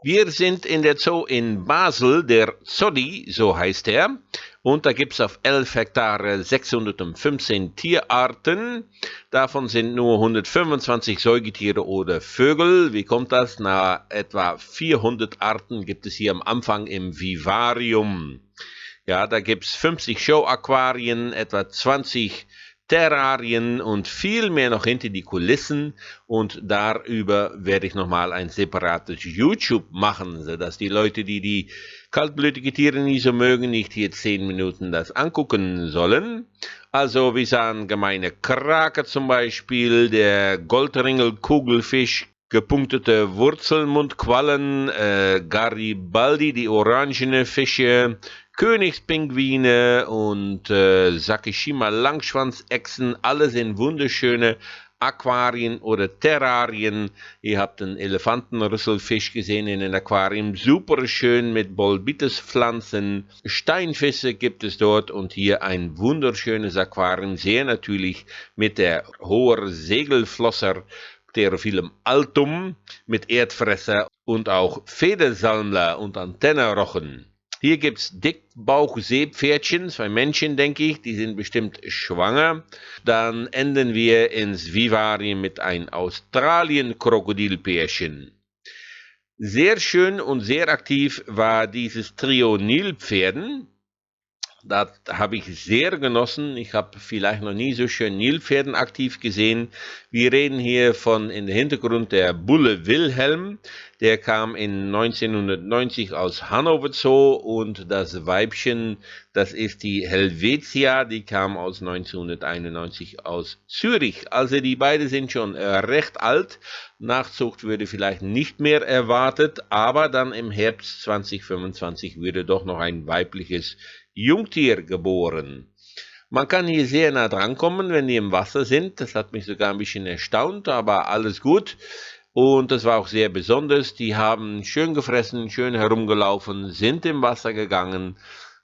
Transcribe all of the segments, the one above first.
Wir sind in der Zoo in Basel, der Zoddi, so heißt er. Und da gibt es auf 11 Hektare 615 Tierarten. Davon sind nur 125 Säugetiere oder Vögel. Wie kommt das? Na, etwa 400 Arten gibt es hier am Anfang im Vivarium. Ja, da gibt es 50 Show-Aquarien, etwa 20 Terrarien und viel mehr noch hinter die Kulissen, und darüber werde ich nochmal ein separates YouTube machen, sodass die Leute, die die kaltblütige Tiere nie so mögen, nicht hier 10 Minuten das angucken sollen. Also wir sahen gemeine Krake zum Beispiel, der Goldringel-Kugelfisch, gepunktete Wurzelmundquallen, Garibaldi, die orangene Fische, Königspinguine und Sakishima Langschwanzechsen, alle sind wunderschöne Aquarien oder Terrarien. Ihr habt einen Elefantenrüsselfisch gesehen in einem Aquarium, super schön mit Bolbituspflanzen. Steinfische gibt es dort und hier ein wunderschönes Aquarium, sehr natürlich mit der hohen Segelflosser Pterophyllum altum mit Erdfresser und auch Federsalmler und Antennerochen. Hier gibt's Dickbauchseepferdchen, 2 Männchen, denke ich, die sind bestimmt schwanger. Dann enden wir ins Vivarium mit einem Australien-Krokodilpärchen. Sehr schön und sehr aktiv war dieses Trio Nilpferden. Das habe ich sehr genossen. Ich habe vielleicht noch nie so schön Nilpferden aktiv gesehen. Wir reden hier von in der Hintergrund der Bulle Wilhelm. Der kam in 1990 aus Hannover Zoo, und das Weibchen, das ist die Helvetia, die kam aus 1991 aus Zürich. Also die beiden sind schon recht alt. Nachzucht würde vielleicht nicht mehr erwartet, aber dann im Herbst 2025 würde doch noch ein weibliches Jungtier geboren. Man kann hier sehr nah dran kommen, wenn die im Wasser sind. Das hat mich sogar ein bisschen erstaunt, aber alles gut. Und das war auch sehr besonders. Die haben schön gefressen, schön herumgelaufen, sind im Wasser gegangen,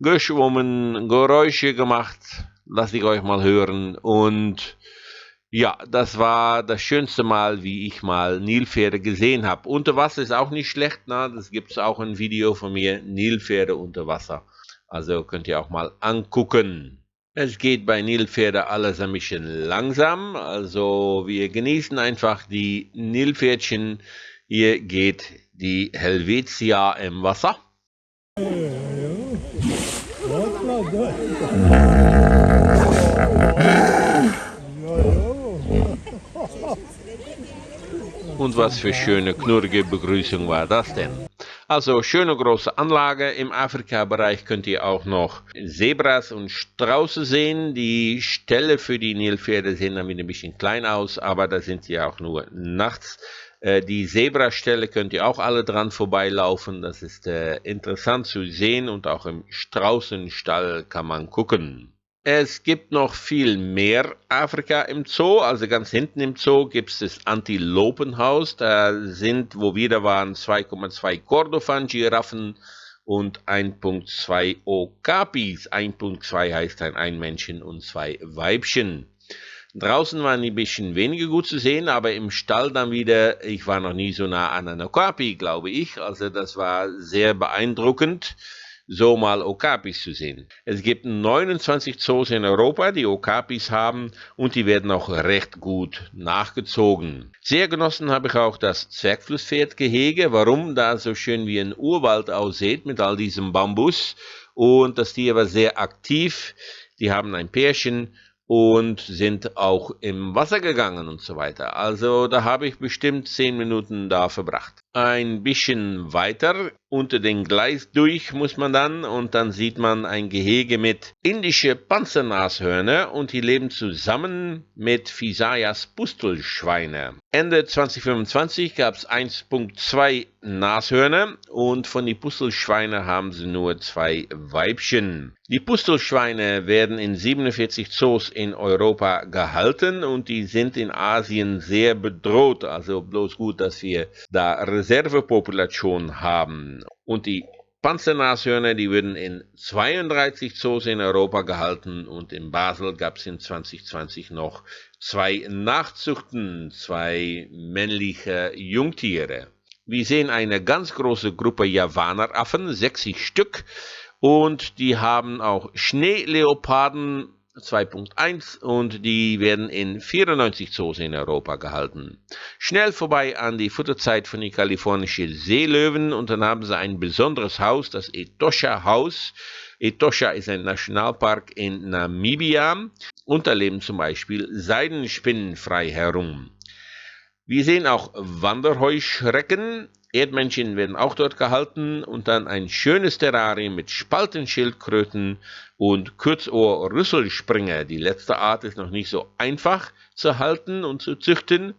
geschwommen, Geräusche gemacht. Lass ich euch mal hören. Und ja, das war das schönste Mal, wie ich mal Nilpferde gesehen habe. Unter Wasser ist auch nicht schlecht, na? Das gibt es auch ein Video von mir, Nilpferde unter Wasser. Also könnt ihr auch mal angucken. Es geht bei Nilpferde alles ein bisschen langsam, also wir genießen einfach die Nilpferdchen. Hier geht die Helvetia im Wasser. Und was für schöne, knurrige Begrüßung war das denn? Also schöne große Anlage. Im Afrika-Bereich könnt ihr auch noch Zebras und Strauße sehen. Die Ställe für die Nilpferde sehen dann wieder ein bisschen klein aus, aber da sind sie auch nur nachts. Die Zebraställe könnt ihr auch alle dran vorbeilaufen. Das ist interessant zu sehen, und auch im Straußenstall kann man gucken. Es gibt noch viel mehr Afrika im Zoo, also ganz hinten im Zoo gibt es das Antilopenhaus, da sind, wo wir da waren, 2,2 Kordofan-Giraffen und 1,2 Okapis. 1,2 heißt ein Einmännchen und 2 Weibchen. Draußen waren die ein bisschen weniger gut zu sehen, aber im Stall dann wieder, ich war noch nie so nah an einer Okapi, glaube ich, also das war sehr beeindruckend, so mal Okapis zu sehen. Es gibt 29 Zoos in Europa, die Okapis haben, und die werden auch recht gut nachgezogen. Sehr genossen habe ich auch das Zwergflusspferdgehege. Warum? Da so schön wie ein Urwald aussieht mit all diesem Bambus, und das Tier war sehr aktiv. Die haben ein Pärchen und sind auch im Wasser gegangen und so weiter. Also da habe ich bestimmt 10 Minuten da verbracht. Ein bisschen weiter unter den Gleis durch muss man dann, und dann sieht man ein Gehege mit indische Panzernashörner, und die leben zusammen mit Phisaias Pustelschweine. Ende 2025 gab es 1,2 Nashörner, und von den Pustelschweinen haben sie nur 2 Weibchen. Die Pustelschweine werden in 47 Zoos in Europa gehalten, und die sind in Asien sehr bedroht, also bloß gut, dass wir da Reservepopulation haben. Und die Panzernashörner, die werden in 32 Zoos in Europa gehalten, und in Basel gab es in 2020 noch 2 Nachzuchten, 2 männliche Jungtiere. Wir sehen eine ganz große Gruppe Javaneraffen, 60 Stück, und die haben auch Schneeleoparden 2.1 und die werden in 94 Zoos in Europa gehalten. Schnell vorbei an die Futterzeit von den kalifornischen Seelöwen und dann haben sie ein besonderes Haus, das Etosha-Haus. Etosha ist ein Nationalpark in Namibia und da leben zum Beispiel Seidenspinnen frei herum. Wir sehen auch Wanderheuschrecken. Erdmännchen werden auch dort gehalten und dann ein schönes Terrarium mit Spaltenschildkröten und Kürzohr-Rüsselspringer. Die letzte Art ist noch nicht so einfach zu halten und zu züchten.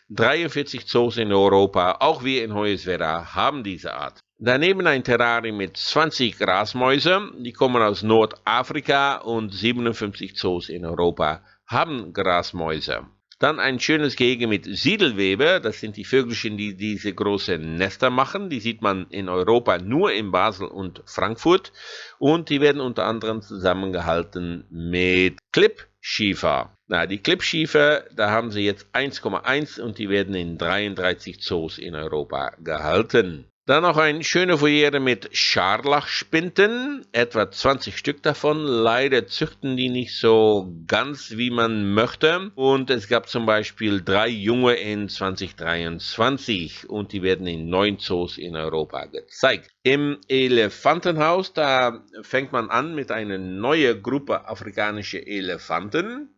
43 Zoos in Europa, auch wir in Hoyerswerda, haben diese Art. Daneben ein Terrarium mit 20 Grasmäuse, die kommen aus Nordafrika und 57 Zoos in Europa haben Grasmäuse. Dann ein schönes Gehege mit Siedelwebe, das sind die Vögelchen, die diese großen Nester machen. Die sieht man in Europa nur in Basel und Frankfurt und die werden unter anderem zusammengehalten mit Klippschiefer. Die Klippschiefer, da haben sie jetzt 1,1 und die werden in 33 Zoos in Europa gehalten. Dann noch ein schöner Voliere mit Scharlachspinten, etwa 20 Stück davon. Leider züchten die nicht so ganz, wie man möchte. Und es gab zum Beispiel 3 Junge in 2023 und die werden in 9 Zoos in Europa gezeigt. Im Elefantenhaus, da fängt man an mit einer neuen Gruppe afrikanischer Elefanten.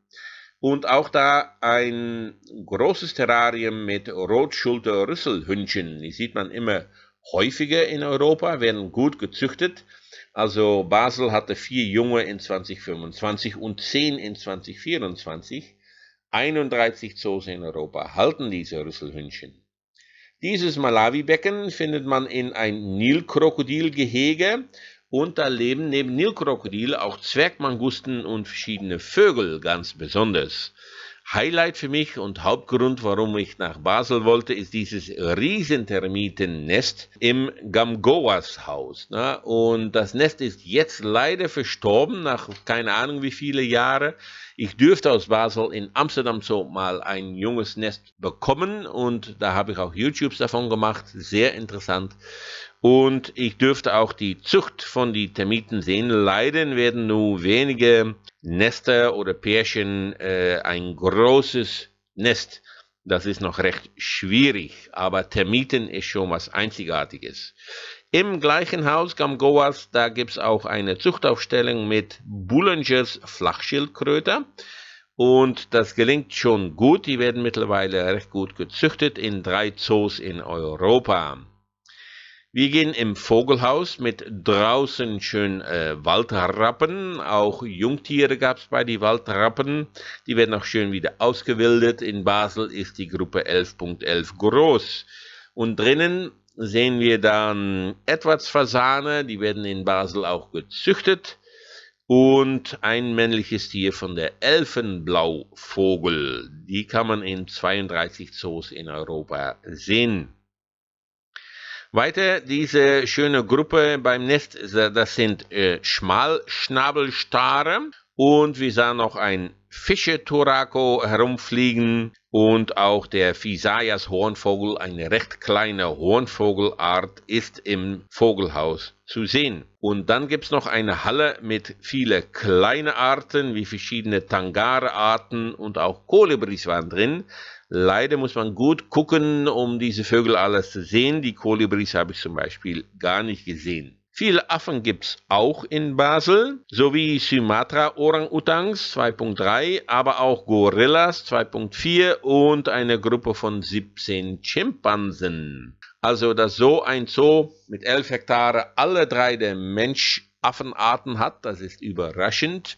Und auch da ein großes Terrarium mit Rotschulter-Rüsselhündchen. Die sieht man immer häufiger in Europa, werden gut gezüchtet. Also Basel hatte 4 Junge in 2025 und 10 in 2024. 31 Zoos in Europa halten diese Rüsselhündchen. Dieses Malawi-Becken findet man in ein Nilkrokodilgehege und da leben neben Nilkrokodil auch Zwergmangusten und verschiedene Vögel ganz besonders. Highlight für mich und Hauptgrund, warum ich nach Basel wollte, ist dieses Riesentermitennest im Gamgoas-Haus. Und das Nest ist jetzt leider verstorben, nach keine Ahnung wie viele Jahre. Ich dürfte aus Basel in Amsterdam so mal ein junges Nest bekommen und da habe ich auch YouTubes davon gemacht, sehr interessant. Und ich dürfte auch die Zucht von den Termiten sehen. Leider werden nur wenige Nester oder Pärchen ein großes Nest. Das ist noch recht schwierig, aber Termiten ist schon was Einzigartiges. Im gleichen Haus Gamgoas, da gibt es auch eine Zuchtaufstellung mit Boulingers Flachschildkröte. Und das gelingt schon gut. Die werden mittlerweile recht gut gezüchtet in 3 Zoos in Europa. Wir gehen im Vogelhaus mit draußen schön Waldrappen. Auch Jungtiere gab es bei die Waldrappen. Die werden auch schön wieder ausgewildert. In Basel ist die Gruppe 11.11 groß. Und drinnen sehen wir dann Edwardsfasane. Die werden in Basel auch gezüchtet. Und ein männliches Tier von der Elfenblauvogel. Die kann man in 32 Zoos in Europa sehen. Weiter diese schöne Gruppe beim Nest, das sind Schmalschnabelstare und wir sahen noch ein Fische-Turako herumfliegen und auch der Phisaias Hornvogel, eine recht kleine Hornvogelart, ist im Vogelhaus zu sehen. Und dann gibt es noch eine Halle mit vielen kleinen Arten, wie verschiedene Tangare-Arten und auch Kolibris waren drin. Leider muss man gut gucken, um diese Vögel alles zu sehen. Die Kolibris habe ich zum Beispiel gar nicht gesehen. Viele Affen gibt es auch in Basel, sowie Sumatra-Orang-Utans 2.3, aber auch Gorillas 2.4 und eine Gruppe von 17 Schimpansen. Also, dass so ein Zoo mit 11 Hektare alle 3 der Mensch-Affenarten hat, das ist überraschend.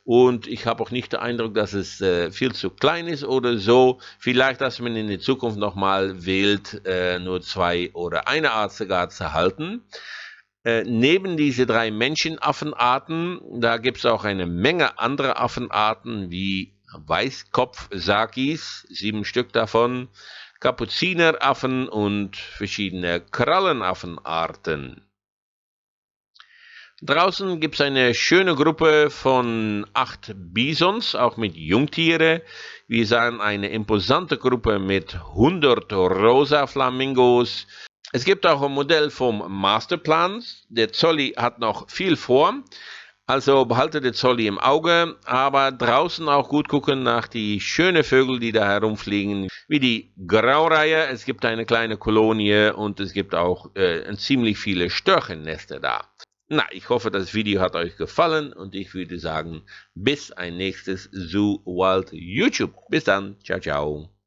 Und ich habe auch nicht den Eindruck, dass es viel zu klein ist oder so. Vielleicht, dass man in der Zukunft nochmal wählt, nur 2 oder eine Art sogar zu halten. Neben diese 3 Menschenaffenarten, da gibt es auch eine Menge andere Affenarten wie Weißkopfsakis, 7 Stück davon, Kapuzineraffen und verschiedene Krallenaffenarten. Draußen gibt es eine schöne Gruppe von 8 Bisons, auch mit Jungtiere. Wir sahen eine imposante Gruppe mit 100 rosa Flamingos, Es gibt auch ein Modell vom Masterplan. Der Zolli hat noch viel vor. Also behalte den Zolli im Auge, aber draußen auch gut gucken nach die schönen Vögel, die da herumfliegen, wie die Graureihe. Es gibt eine kleine Kolonie und es gibt auch ziemlich viele Störchennester da. Na, ich hoffe, das Video hat euch gefallen und ich würde sagen, bis ein nächstes Zoo Wild YouTube. Bis dann. Ciao, ciao.